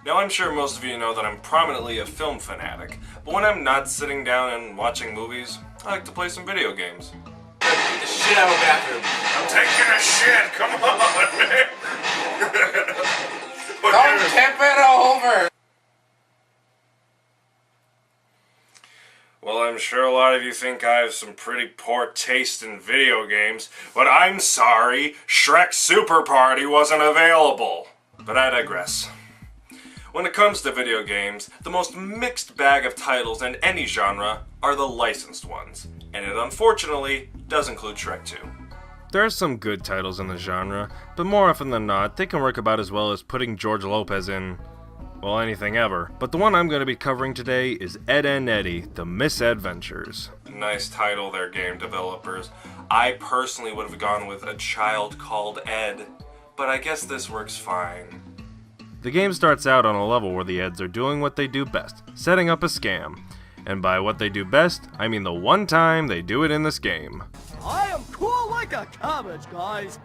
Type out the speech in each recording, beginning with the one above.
Now I'm sure most of you know that I'm prominently a film fanatic, but when I'm not sitting down and watching movies, I like to play some video games. Get the shit out of the bathroom. I'm taking a shit, come on, man! Don't tip it over! Well, I'm sure a lot of you think I have some pretty poor taste in video games, but I'm sorry, Shrek Super Party wasn't available. But I digress. When it comes to video games, the most mixed bag of titles in any genre are the licensed ones, and it unfortunately does include Shrek 2. There are some good titles in the genre, but more often than not, they can work about as well as putting George Lopez in, well, anything ever. But the one I'm going to be covering today is Ed and Eddy, the Mis-Edventures. Nice title there, game developers. I personally would have gone with A Child Called Ed, but I guess this works fine. The game starts out on a level where the Eds are doing what they do best, setting up a scam. And by what they do best, I mean the one time they do it in this game. I am cool like a cabbage, guys.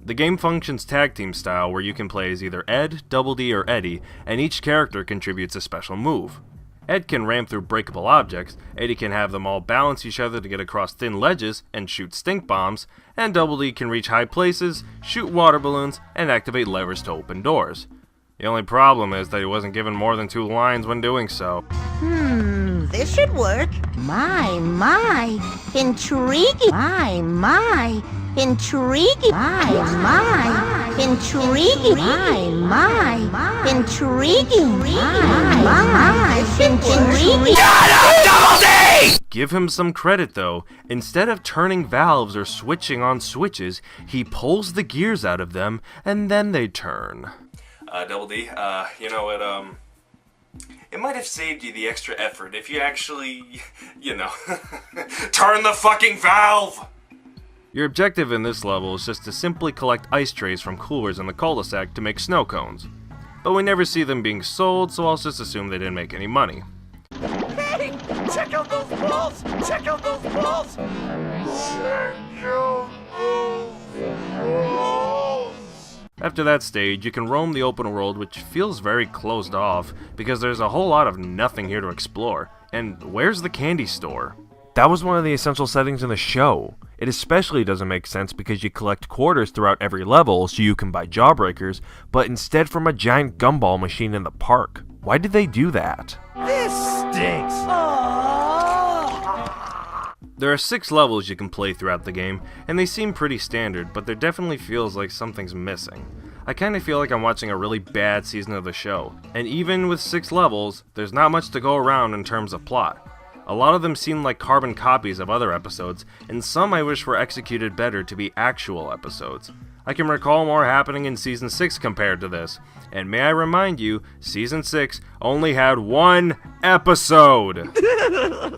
The game functions tag team style where you can play as either Ed, Double D, or Eddy, and each character contributes a special move. Ed can ram through breakable objects, Eddy can have them all balance each other to get across thin ledges and shoot stink bombs, and Double D can reach high places, shoot water balloons, and activate levers to open doors. The only problem is that he wasn't given more than 2 lines when doing so. This should work. My, intriguing. My, intriguing. My, intriguing. My, intriguing. My, intriguing. Double D! Give him some credit though. Instead of turning valves or switching on switches, he pulls the gears out of them and then they turn. Double D, you know, it might have saved you the extra effort if you actually, you know, turn the fucking valve! Your objective in this level is just to simply collect ice trays from coolers in the cul-de-sac to make snow cones. But we never see them being sold, so I'll just assume they didn't make any money. Hey, check out those balls! Check out those balls! After that stage, you can roam the open world, which feels very closed off, because there's a whole lot of nothing here to explore. And where's the candy store? That was one of the essential settings in the show. It especially doesn't make sense because you collect quarters throughout every level so you can buy Jawbreakers, but instead from a giant gumball machine in the park. Why did they do that? This stinks! There are 6 levels you can play throughout the game, and they seem pretty standard, but there definitely feels like something's missing. I kinda feel like I'm watching a really bad season of the show, and even with 6 levels, there's not much to go around in terms of plot. A lot of them seem like carbon copies of other episodes, and some I wish were executed better to be actual episodes. I can recall more happening in Season 6 compared to this, and may I remind you, Season 6 only had 1 episode!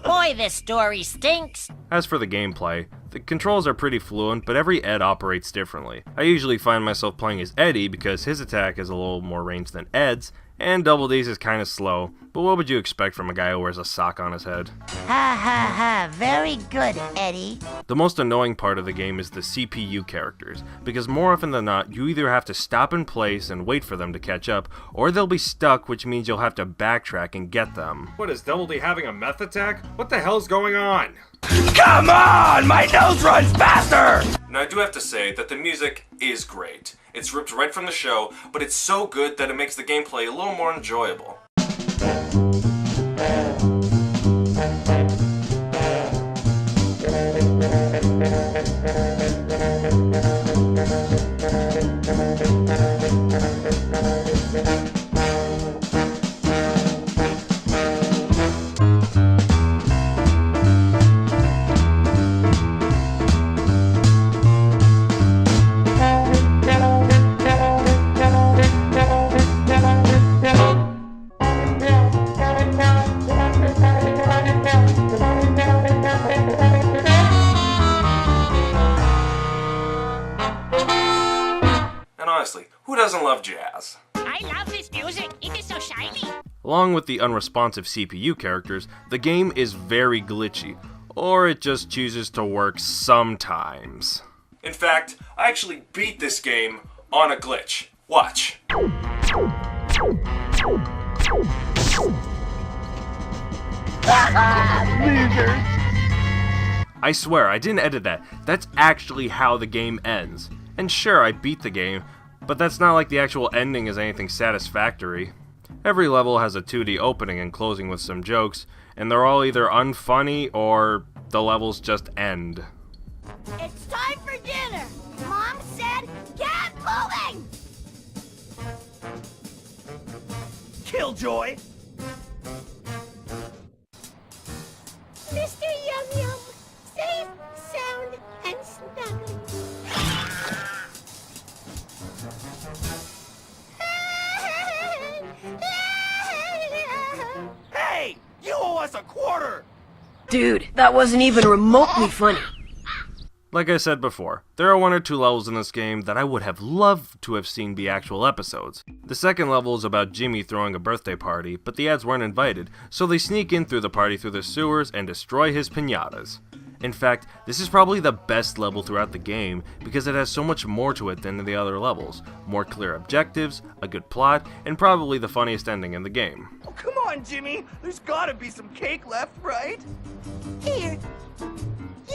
Boy, this story stinks. As for the gameplay, the controls are pretty fluent, but every Ed operates differently. I usually find myself playing as Eddy because his attack is a little more range than Ed's, and Double D's is kinda slow, but what would you expect from a guy who wears a sock on his head? Ha ha ha, very good, Eddy. The most annoying part of the game is the CPU characters, because more often than not, you either have to stop in place and wait for them to catch up, or they'll be stuck, which means you'll have to backtrack and get them. What, is Double D having a meth attack? What the hell's going on? Come on! My nose runs faster! Now I do have to say that the music is great. It's ripped right from the show, but it's so good that it makes the gameplay a little more enjoyable. Who doesn't love jazz? I love this music. It is so shiny. Along with the unresponsive CPU characters, the game is very glitchy, or it just chooses to work sometimes. In fact, I actually beat this game on a glitch. Watch. I swear, I didn't edit that. That's actually how the game ends. And sure, I beat the game, but that's not like the actual ending is anything satisfactory. Every level has a 2D opening and closing with some jokes, and they're all either unfunny or the levels just end. It's time for dinner. Mom said, get moving! Killjoy! Mr. Yum Yum, safe, sound, and snuggly. Hey! You owe us a quarter! Dude, that wasn't even remotely funny. Like I said before, there are 1 or 2 levels in this game that I would have loved to have seen be actual episodes. The second level is about Jimmy throwing a birthday party, but the ads weren't invited, so they sneak in through the party through the sewers and destroy his piñatas. In fact, this is probably the best level throughout the game because it has so much more to it than the other levels. More clear objectives, a good plot, and probably the funniest ending in the game. Oh, come on, Jimmy! There's gotta be some cake left, right? Here,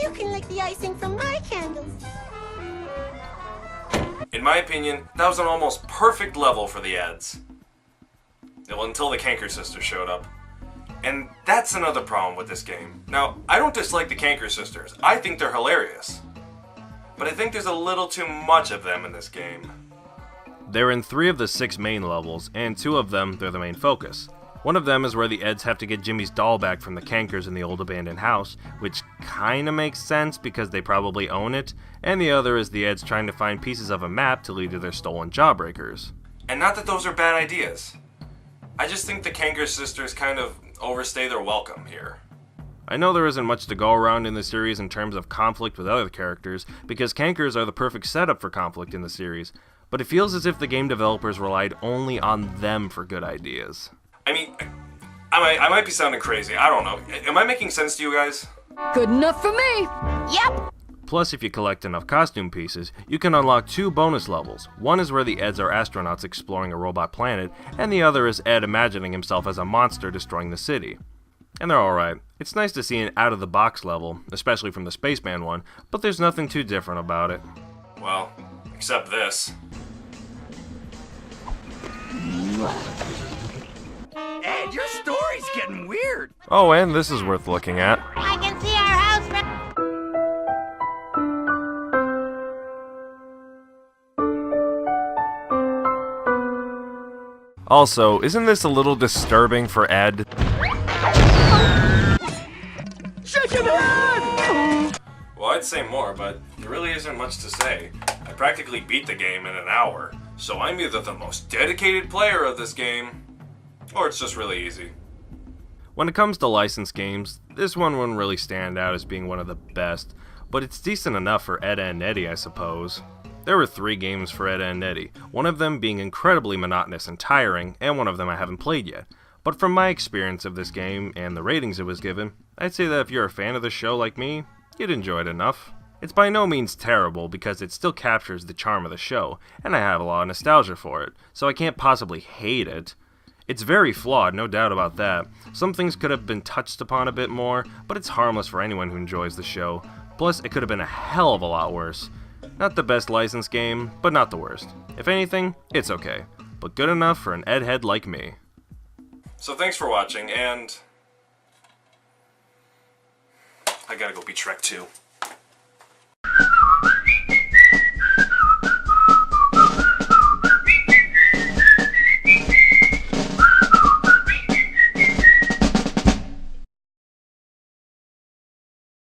you can lick the icing from my candles. In my opinion, that was an almost perfect level for the ads. Well, until the Canker Sisters showed up. And that's another problem with this game. Now, I don't dislike the Canker Sisters. I think they're hilarious. But I think there's a little too much of them in this game. They're in 3 of the 6 main levels, and 2 of them, they're the main focus. One of them is where the Eds have to get Jimmy's doll back from the Cankers in the old abandoned house, which kinda makes sense because they probably own it, and the other is the Eds trying to find pieces of a map to lead to their stolen jawbreakers. And not that those are bad ideas. I just think the Canker Sisters kind of overstay their welcome here. I know there isn't much to go around in the series in terms of conflict with other characters, because Cankers are the perfect setup for conflict in the series, but it feels as if the game developers relied only on them for good ideas. I mean, I might be sounding crazy, I don't know. Am I making sense to you guys? Good enough for me. Yep. Plus, if you collect enough costume pieces, you can unlock 2 bonus levels. One is where the Eds are astronauts exploring a robot planet, and the other is Ed imagining himself as a monster destroying the city. And they're alright. It's nice to see an out-of-the-box level, especially from the Spaceman one, but there's nothing too different about it. Well, except this. Ed, your story's getting weird! Oh, and this is worth looking at. I can see our house from... Also, isn't this a little disturbing for Ed? Chicken head! Well, I'd say more, but there really isn't much to say. I practically beat the game in an hour, so I'm either the most dedicated player of this game, or it's just really easy. When it comes to licensed games, this one wouldn't really stand out as being one of the best, but it's decent enough for Ed and Eddy, I suppose. There were 3 games for Ed and Eddy, one of them being incredibly monotonous and tiring, and one of them I haven't played yet. But from my experience of this game, and the ratings it was given, I'd say that if you're a fan of the show like me, you'd enjoy it enough. It's by no means terrible, because it still captures the charm of the show, and I have a lot of nostalgia for it, so I can't possibly hate it. It's very flawed, no doubt about that. Some things could have been touched upon a bit more, but it's harmless for anyone who enjoys the show. Plus, it could have been a hell of a lot worse. Not the best licensed game, but not the worst. If anything, it's okay, but good enough for an Ed head like me. So thanks for watching, and I gotta go beat Shrek 2.